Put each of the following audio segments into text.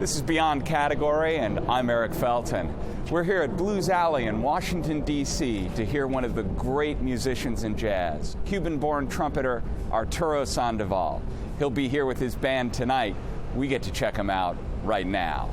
This is Beyond Category, and I'm Eric Felten. We're here at Blues Alley in Washington, D.C. to hear one of the great musicians in jazz, Cuban-born trumpeter Arturo Sandoval. He'll be here with his band tonight. We get to check him out right now.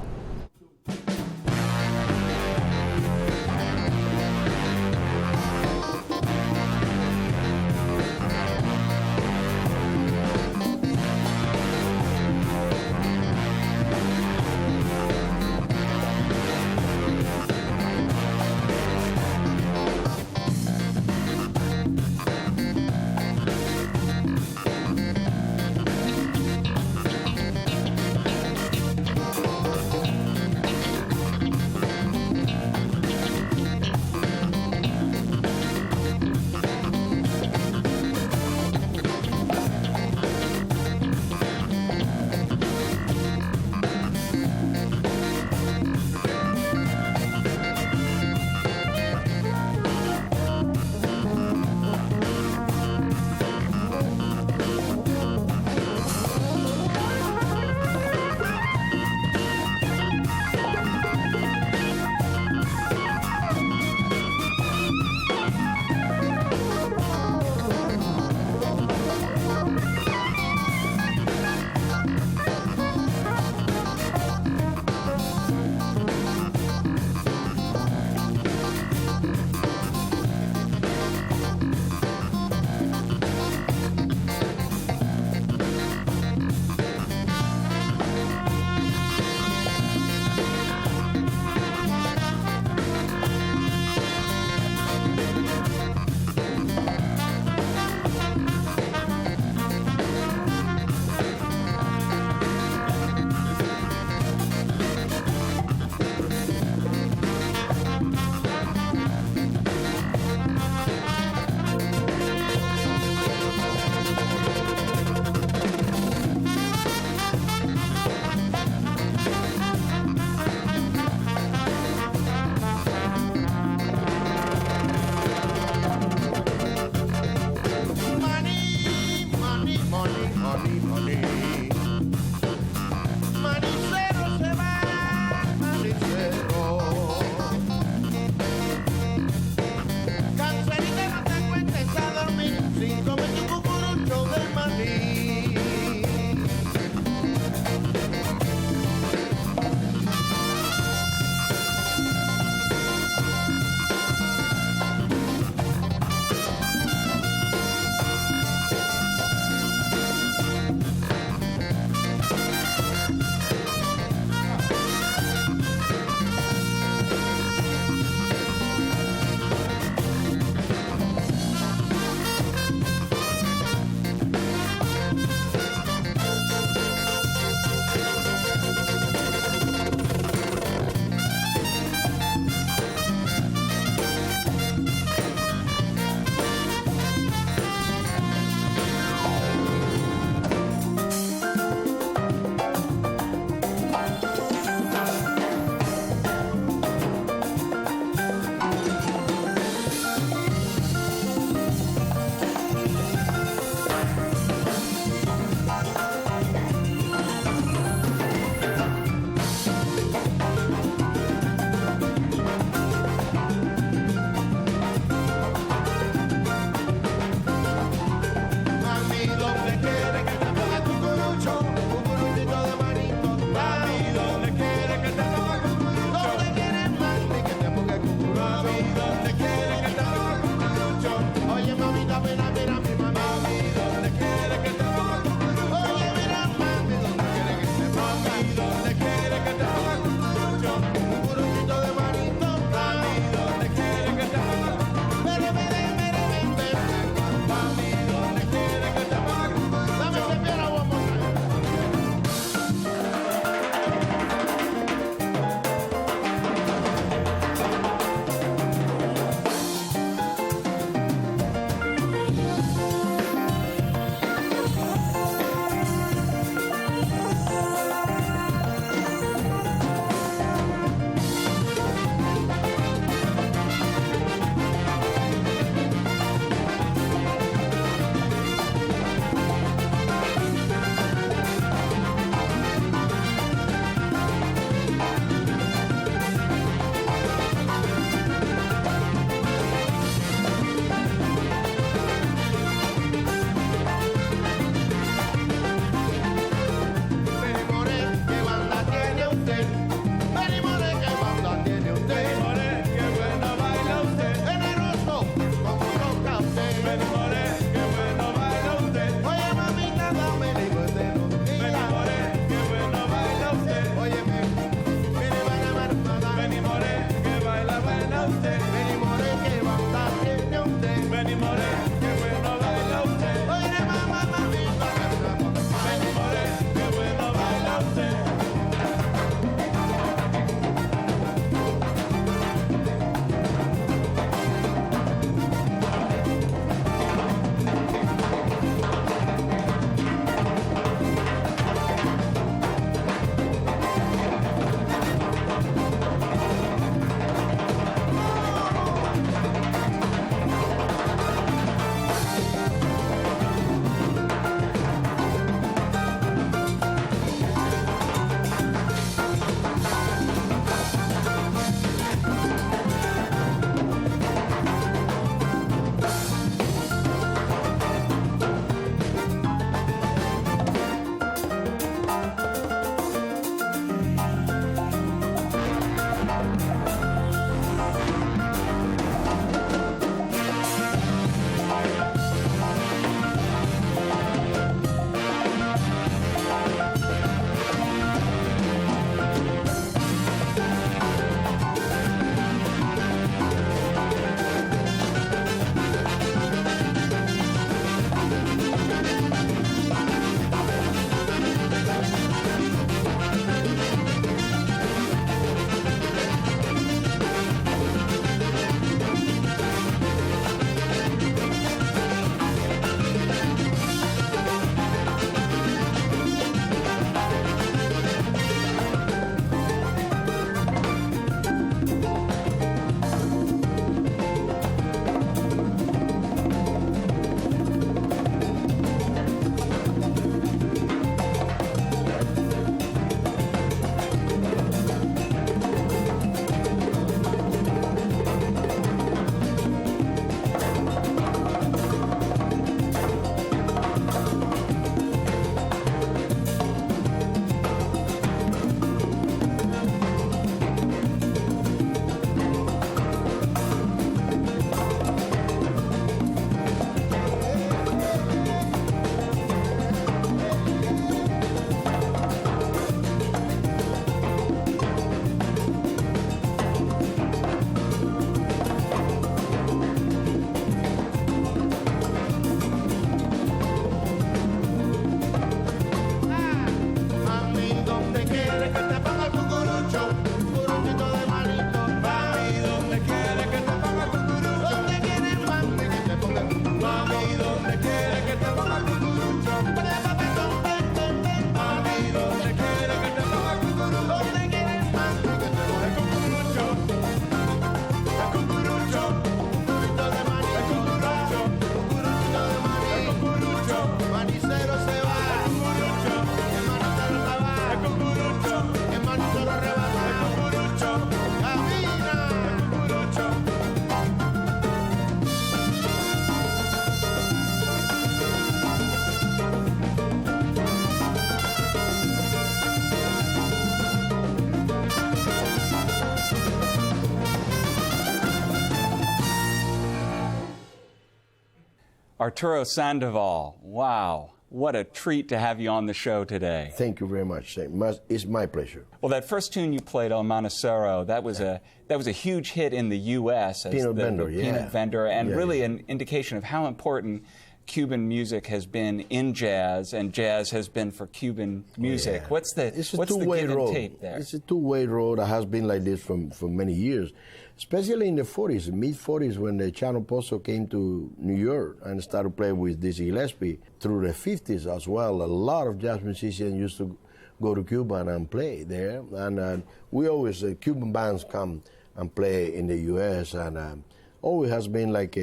Arturo Sandoval, wow, what a treat to have you on the show today. Thank you very much. It's my pleasure. Well, that first tune you played, El Manicero, that was a huge hit in the U.S. as Peanut Vendor, the Peanut Vendor, and really an indication of how important Cuban music has been in jazz, and jazz has been for Cuban music. What's the give and take there? It's a two-way road that has been like this for many years, especially in the 40s, mid-40s, when the Chano Pozo came to New York and started playing with this Gillespie. Through the 50s as well, a lot of jazz musicians used to go to Cuba and play there. And we always, Cuban bands come and play in the U.S., and always has been like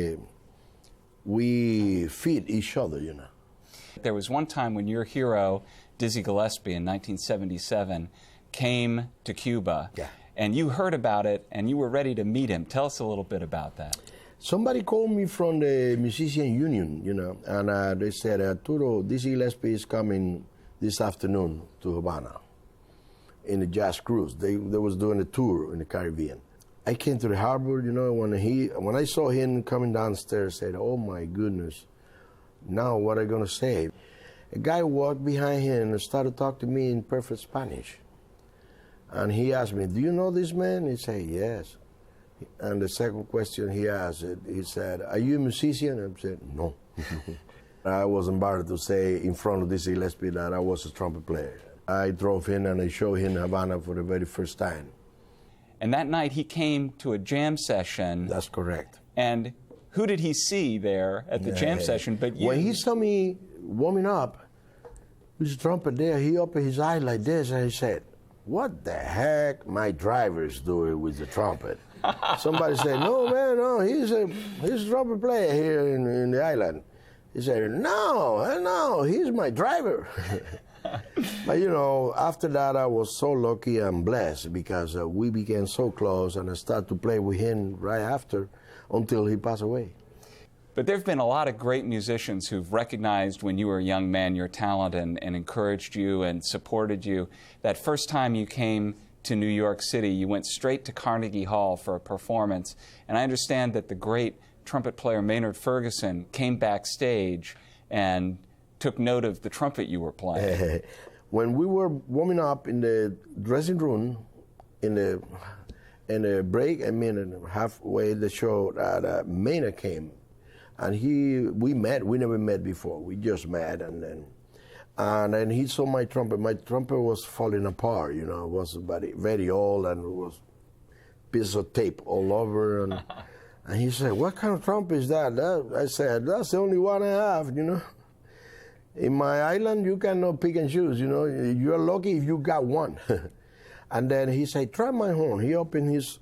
we feed each other, you know. There was one time when your hero, Dizzy Gillespie, in 1977, came to Cuba, and you heard about it, and you were ready to meet him. Tell us a little bit about that. Somebody called me from the Musician Union, you know, and they said, Arturo, Dizzy Gillespie is coming this afternoon to Havana in a jazz cruise. They was doing a tour in the Caribbean. I came to the harbor, you know, when I saw him coming downstairs, I said, oh my goodness, now what am I going to say? A guy walked behind him and started talking to me in perfect Spanish. And he asked me, do you know this man? He said, yes. And the second question he asked, he said, are you a musician? I said, no. I was embarrassed to say in front of Dizzy Gillespie that I was a trumpet player. I drove in and I showed him Havana for the very first time. And that night he came to a jam session. That's correct. And who did he see there at the jam session but you? When he saw me warming up with the trumpet there, he opened his eye like this and he said, what the heck my driver's doing with the trumpet? Somebody said, no man, no, he's a trumpet player here in the island. He said, no, he's my driver. But you know, after that I was so lucky and blessed because we became so close, and I started to play with him right after until he passed away. But there have been a lot of great musicians who've recognized when you were a young man your talent and encouraged you and supported you. That first time you came to New York City, you went straight to Carnegie Hall for a performance. And I understand that the great trumpet player Maynard Ferguson came backstage and took note of the trumpet you were playing. When we were warming up in the dressing room, in the break, halfway the show, Maynard came, and we met. We never met before. We just met, and then he saw my trumpet. My trumpet was falling apart. You know, it was very old, and it was pieces of tape all over. And he said, "What kind of trumpet is that?" I said, "That's the only one I have." You know. In my island, you cannot pick and choose, you know. You're lucky if you got one. And then he said, try my horn. He opened his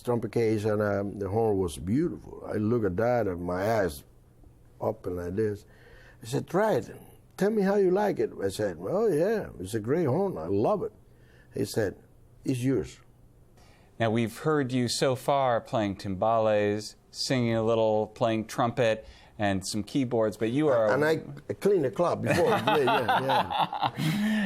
trumpet case, and the horn was beautiful. I look at that, and my eyes open like this. I said, try it. Tell me how you like it. I said, oh, yeah, it's a great horn. I love it. He said, it's yours. Now, we've heard you so far playing timbales, singing a little, playing trumpet, and some keyboards, but you are... And I cleaned the club before. yeah.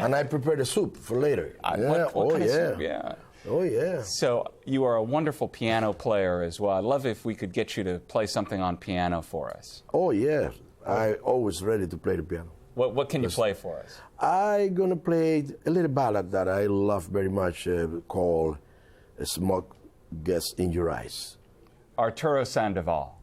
And I prepared the soup for later. What kind of soup? Yeah. Oh, yeah. So you are a wonderful piano player as well. I'd love if we could get you to play something on piano for us. Oh, yeah. I'm always ready to play the piano. What can you play for us? I'm going to play a little ballad that I love very much called Smoke Gets in Your Eyes. Arturo Sandoval.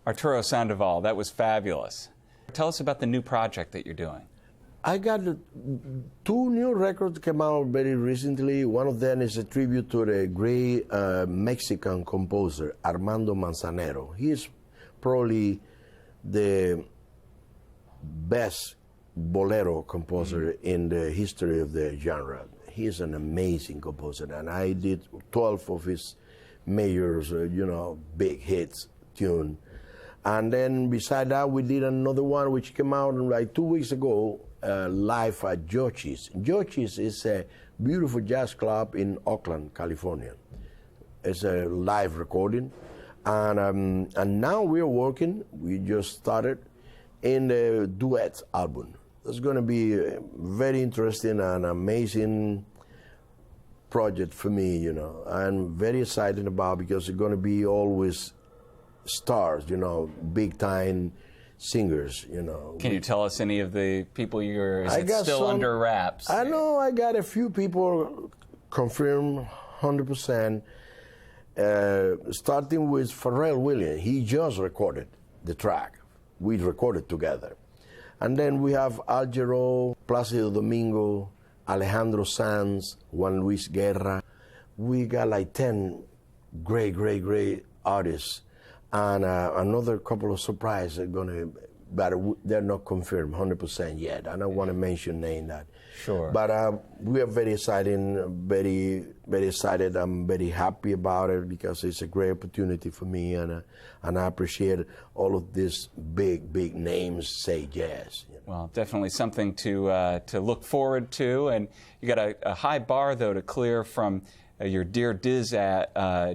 Arturo Sandoval, that was fabulous. Tell us about the new project that you're doing. I got two new records came out very recently. One of them is a tribute to the great Mexican composer, Armando Manzanero. He is probably the best bolero composer in the history of the genre. He is an amazing composer, and I did 12 of his major, big hits tune. And then beside that, we did another one which came out like 2 weeks ago, live at Jochi's. Jochi's is a beautiful jazz club in Oakland, California. It's a live recording. And now we're working, we just started, in the duet album. It's going to be a very interesting and amazing project for me, I'm very excited about, because it's going to be always stars, big time singers, Can you tell us any of the people is it still under wraps? I know I got a few people confirmed 100%, starting with Pharrell Williams. He just recorded the track. We recorded together. And then we have Al Jarreau, Plácido Domingo, Alejandro Sanz, Juan Luis Guerra. We got like 10 great artists. And another couple of surprises are going to, but they're not confirmed 100% yet. I don't want to mention name that. Sure. But we are very excited, very excited. I'm very happy about it, because it's a great opportunity for me, and I appreciate all of these big names say jazz. Well, definitely something to look forward to, and you got a high bar though to clear from your Dear Diz album,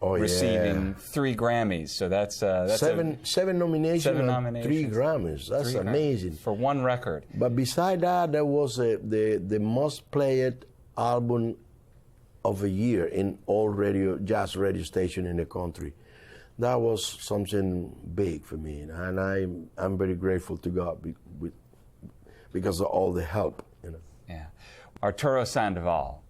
receiving 3 Grammys. So that's seven nominations, 7 nominations, 3 Grammys. That's 3 amazing for one record. But beside that, there was the most played album of a year in all jazz radio station in the country. That was something big for me, and I'm very grateful to God because of all the help. Yeah, Arturo Sandoval.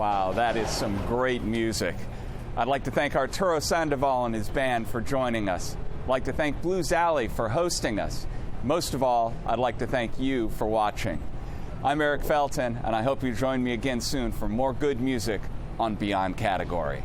Wow, that is some great music. I'd like to thank Arturo Sandoval and his band for joining us. I'd like to thank Blues Alley for hosting us. Most of all, I'd like to thank you for watching. I'm Eric Felten, and I hope you join me again soon for more good music on Beyond Category.